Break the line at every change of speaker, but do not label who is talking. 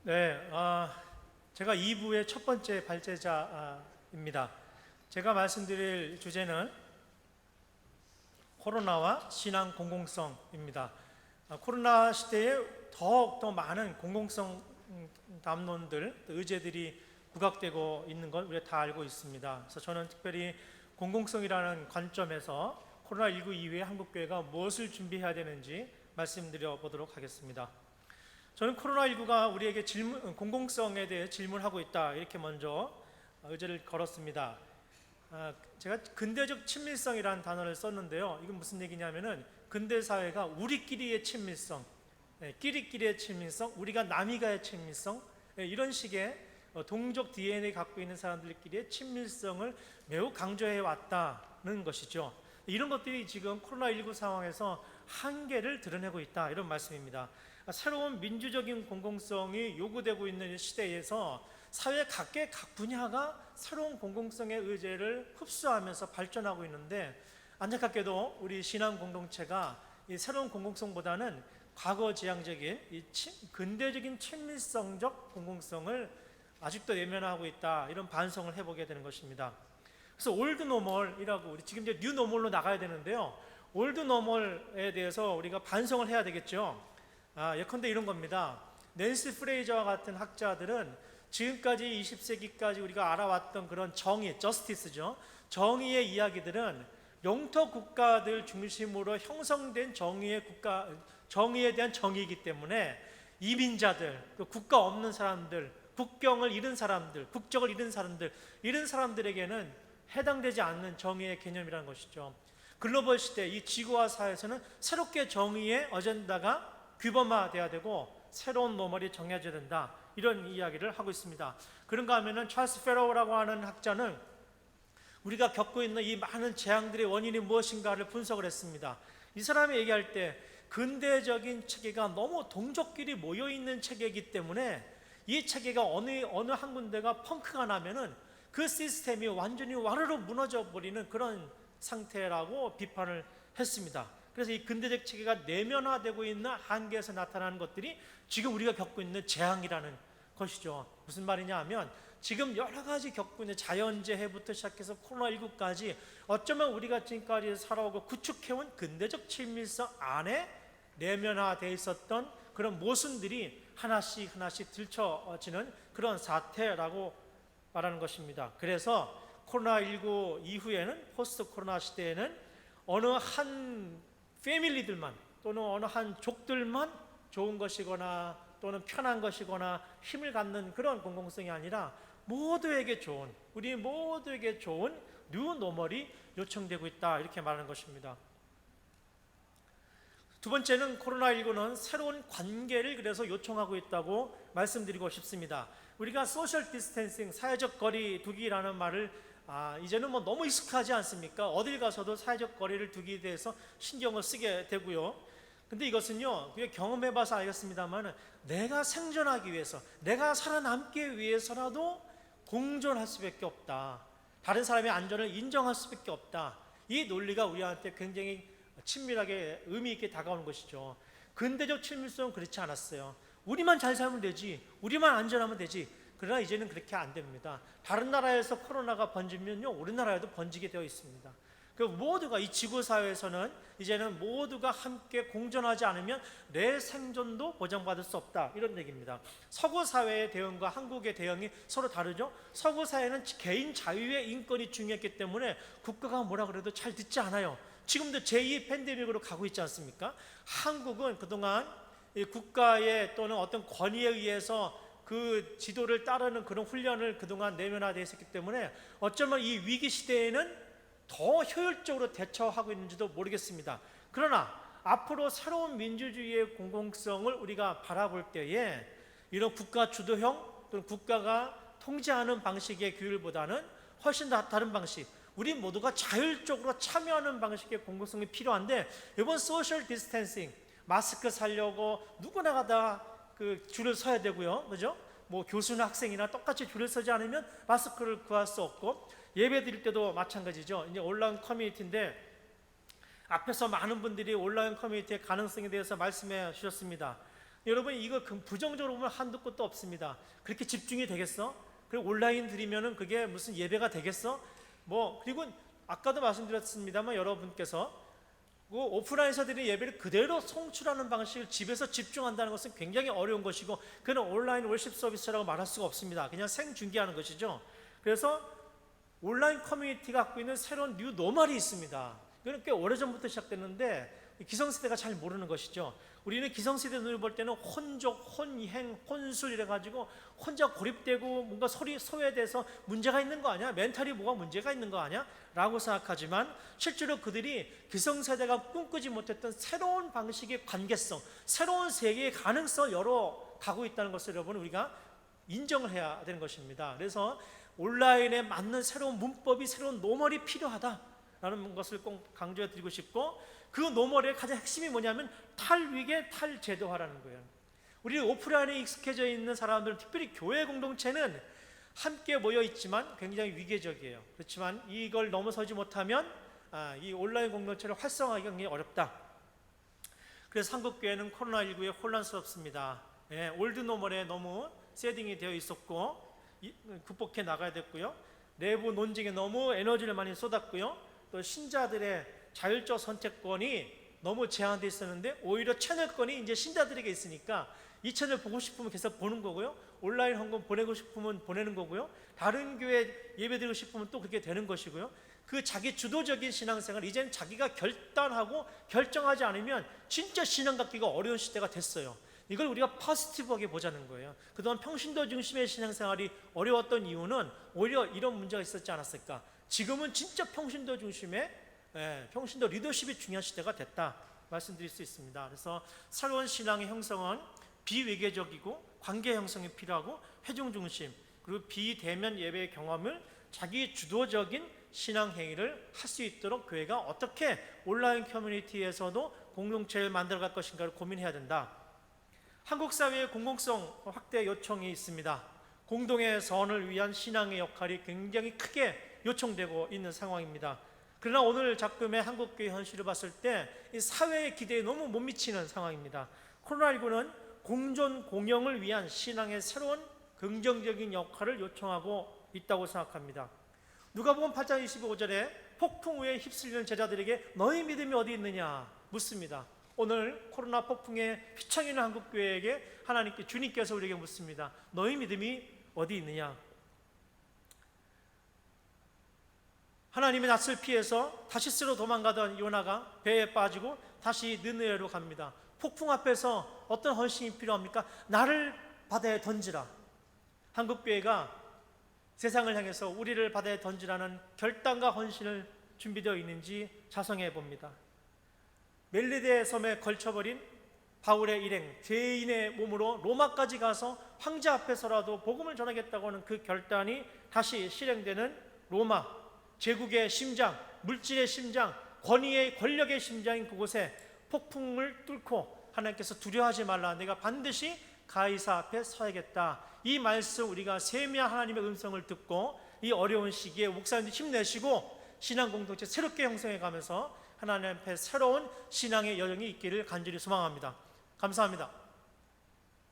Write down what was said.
네, 제가 2부의 첫 번째 발제자입니다. 제가 말씀드릴 주제는 코로나와 신앙 공공성입니다. 코로나 시대에 더욱더 많은 공공성 담론들, 의제들이 부각되고 있는 걸 우리가 다 알고 있습니다. 그래서 저는 특별히 공공성이라는 관점에서 코로나19 이후에 한국교회가 무엇을 준비해야 되는지 말씀드려 보도록 하겠습니다. 저는 코로나19가 우리에게 공공성에 대해 질문하고 있다, 이렇게 먼저 의제를 걸었습니다. 제가 근대적 친밀성이라는 단어를 썼는데요. 이건 무슨 얘기냐면은 근대 사회가 우리끼리의 친밀성, 끼리끼리의 친밀성, 우리가 남이가의 친밀성, 이런 식의 동족 DNA 갖고 있는 사람들끼리의 친밀성을 매우 강조해 왔다는 것이죠. 이런 것들이 지금 코로나19 상황에서 한계를 드러내고 있다, 이런 말씀입니다. 새로운 민주적인 공공성이 요구되고 있는 시대에서 사회 각계 각 분야가 새로운 공공성의 의제를 흡수하면서 발전하고 있는데, 안타깝게도 우리 신앙 공동체가 이 새로운 공공성보다는 과거지향적인 이 근대적인 친밀성적 공공성을 아직도 외면하고 있다, 이런 반성을 해보게 되는 것입니다. 그래서 올드 노멀이라고, 우리 지금 이제 뉴 노멀로 나가야 되는데요, 올드 노멀에 대해서 우리가 반성을 해야 되겠죠. 예컨대 이런 겁니다. 낸시 프레이저와 같은 학자들은 지금까지 20세기까지 우리가 알아왔던 그런 정의, 저스티스죠. 정의의 이야기들은 영토 국가들 중심으로 형성된 정의에 대한 정의이기 때문에 이민자들, 국가 없는 사람들, 국경을 잃은 사람들, 국적을 잃은 사람들, 이런 사람들에게는 해당되지 않는 정의의 개념이라는 것이죠. 글로벌 시대, 이 지구화 사회에서는 새롭게 정의의 어젠다가 규범화돼야 되고 새로운 노멀이 정해져야 된다, 이런 이야기를 하고 있습니다. 그런가 하면은 찰스 페로우라고 하는 학자는 우리가 겪고 있는 이 많은 재앙들의 원인이 무엇인가를 분석을 했습니다. 이 사람이 얘기할 때 근대적인 체계가 너무 동족끼리 모여있는 체계이기 때문에 이 체계가 어느 한 군데가 펑크가 나면은 그 시스템이 완전히 와르르 무너져 버리는 그런 상태라고 비판을 했습니다. 그래서 이 근대적 체계가 내면화되고 있는 한계에서 나타나는 것들이 지금 우리가 겪고 있는 재앙이라는 것이죠. 무슨 말이냐 하면 지금 여러 가지 겪고 있는 자연재해부터 시작해서 코로나19까지 어쩌면 우리가 지금까지 살아오고 구축해온 근대적 친밀성 안에 내면화되어 있었던 그런 모순들이 하나씩 들춰지는 그런 사태라고 말하는 것입니다. 그래서 코로나19 이후에는, 포스트 코로나 시대에는 어느 한 패밀리들만 또는 어느 한 족들만 좋은 것이거나 또는 편한 것이거나 힘을 갖는 그런 공공성이 아니라 모두에게 좋은, 우리 모두에게 좋은 뉴 노멀이 요청되고 있다, 이렇게 말하는 것입니다. 두 번째는 코로나19는 새로운 관계를 그래서 요청하고 있다고 말씀드리고 싶습니다. 우리가 소셜 디스텐싱, 사회적 거리 두기라는 말을 이제는 너무 익숙하지 않습니까? 어딜 가서도 사회적 거리를 두기에 대해서 신경을 쓰게 되고요. 근데 이것은요, 경험해봐서 알겠습니다만 내가 생존하기 위해서, 내가 살아남기 위해서라도 공존할 수밖에 없다, 다른 사람의 안전을 인정할 수밖에 없다, 이 논리가 우리한테 굉장히 친밀하게 의미 있게 다가오는 것이죠. 근대적 친밀성은 그렇지 않았어요. 우리만 잘 살면 되지, 우리만 안전하면 되지. 그러나 이제는 그렇게 안 됩니다. 다른 나라에서 코로나가 번지면요, 우리나라에도 번지게 되어 있습니다. 그 모두가, 이 지구사회에서는 이제는 모두가 함께 공존하지 않으면 내 생존도 보장받을 수 없다, 이런 얘기입니다. 서구 사회의 대응과 한국의 대응이 서로 다르죠. 서구 사회는 개인 자유의 인권이 중요했기 때문에 국가가 뭐라 그래도 잘 듣지 않아요. 지금도 제2 팬데믹으로 가고 있지 않습니까? 한국은 그동안 이 국가의 또는 어떤 권위에 의해서 그 지도를 따르는 그런 훈련을 그동안 내면화되어 있었기 때문에 어쩌면 이 위기 시대에는 더 효율적으로 대처하고 있는지도 모르겠습니다. 그러나 앞으로 새로운 민주주의의 공공성을 우리가 바라볼 때에 이런 국가 주도형 또는 국가가 통제하는 방식의 규율보다는 훨씬 다른 방식, 우리 모두가 자율적으로 참여하는 방식의 공공성이 필요한데, 이번 소셜 디스텐싱, 마스크 살려고 누구나가 다 그 줄을 서야 되고요, 그죠? 교수나 학생이나 똑같이 줄을 서지 않으면 마스크를 구할 수 없고, 예배 드릴 때도 마찬가지죠. 이제 온라인 커뮤니티인데 앞에서 많은 분들이 온라인 커뮤니티의 가능성에 대해서 말씀해 주셨습니다. 여러분 이거 부정적으로 보면 한도 끝도 없습니다. 그렇게 집중이 되겠어? 그리고 온라인 드리면은 그게 무슨 예배가 되겠어? 그리고 아까도 말씀드렸습니다만 여러분께서 그 오프라인에서 드리는 예배를 그대로 송출하는 방식을 집에서 집중한다는 것은 굉장히 어려운 것이고, 그는 온라인 월십 서비스라고 말할 수가 없습니다. 그냥 생중계하는 것이죠. 그래서 온라인 커뮤니티가 갖고 있는 새로운 뉴 노멀이 있습니다. 이거는 꽤 오래전부터 시작됐는데 기성세대가 잘 모르는 것이죠. 우리는 기성세대 눈을 볼 때는 혼족, 혼행, 혼술 이래가지고 혼자 고립되고 뭔가 소외돼서 문제가 있는 거 아니야? 멘탈이 뭐가 문제가 있는 거 아니야? 라고 생각하지만 실제로 그들이 기성세대가 꿈꾸지 못했던 새로운 방식의 관계성, 새로운 세계의 가능성을 열어가고 있다는 것을 여러분 우리가 인정을 해야 되는 것입니다. 그래서 온라인에 맞는 새로운 문법이, 새로운 노멀이 필요하다라는 것을 꼭 강조해 드리고 싶고, 그 노멀의 가장 핵심이 뭐냐면 탈위계 탈제도화라는 거예요. 우리 오프라인에 익숙해져 있는 사람들은, 특별히 교회 공동체는 함께 모여 있지만 굉장히 위계적이에요. 그렇지만 이걸 넘어서지 못하면 이 온라인 공동체를 활성화하기가 굉장히 어렵다. 그래서 한국 교회는 코로나19에 혼란스럽습니다. 올드 노멀에 너무 세팅이 되어 있었고 극복해 나가야 됐고요. 내부 논쟁에 너무 에너지를 많이 쏟았고요. 또 신자들의 자율적 선택권이 너무 제한되어 있었는데 오히려 채널권이 이제 신자들에게 있으니까 이 채널 보고 싶으면 계속 보는 거고요. 온라인 헌금 보내고 싶으면 보내는 거고요. 다른 교회 예배드리고 싶으면 또 그렇게 되는 것이고요. 그 자기 주도적인 신앙생활, 이제는 자기가 결단하고 결정하지 않으면 진짜 신앙 갖기가 어려운 시대가 됐어요. 이걸 우리가 포지티브하게 보자는 거예요. 그동안 평신도 중심의 신앙생활이 어려웠던 이유는 오히려 이런 문제가 있었지 않았을까. 지금은 진짜 평신도 중심의 평신도 리더십이 중요한 시대가 됐다 말씀드릴 수 있습니다. 그래서 새로운 신앙의 형성은 비외계적이고 관계 형성이 필요하고 회중 중심, 그리고 비대면 예배의 경험을 자기 주도적인 신앙 행위를 할 수 있도록 교회가 어떻게 온라인 커뮤니티에서도 공동체를 만들어갈 것인가를 고민해야 된다. 한국 사회의 공공성 확대 요청이 있습니다. 공동의 선을 위한 신앙의 역할이 굉장히 크게 요청되고 있는 상황입니다. 그러나 오늘 작금의 한국교회 현실을 봤을 때 이 사회의 기대에 너무 못 미치는 상황입니다. 코로나19는 공존 공영을 위한 신앙의 새로운 긍정적인 역할을 요청하고 있다고 생각합니다. 누가복음 8장 25절에 폭풍 후에 휩쓸리는 제자들에게 너희 믿음이 어디 있느냐 묻습니다. 오늘 코로나 폭풍에 휘청이는 한국교회에게 주님께서 우리에게 묻습니다. 너희 믿음이 어디 있느냐? 하나님의 낯을 피해서 다시스로 도망가던 요나가 배에 빠지고 다시 느느웨로 갑니다. 폭풍 앞에서 어떤 헌신이 필요합니까? 나를 바다에 던지라. 한국교회가 세상을 향해서 우리를 바다에 던지라는 결단과 헌신을 준비되어 있는지 자성해 봅니다. 멜리데 섬에 걸쳐버린 바울의 일행, 죄인의 몸으로 로마까지 가서 황제 앞에서라도 복음을 전하겠다고 하는 그 결단이 다시 실행되는 로마, 제국의 심장, 물질의 심장, 권력의 심장인 그곳에 폭풍을 뚫고 하나님께서 두려워하지 말라, 내가 반드시 가이사 앞에 서야겠다. 이 말씀 우리가 세미한 하나님의 음성을 듣고 이 어려운 시기에 목사님들 힘내시고 신앙 공동체 새롭게 형성해 가면서 하나님 앞에 새로운 신앙의 여정이 있기를 간절히 소망합니다. 감사합니다.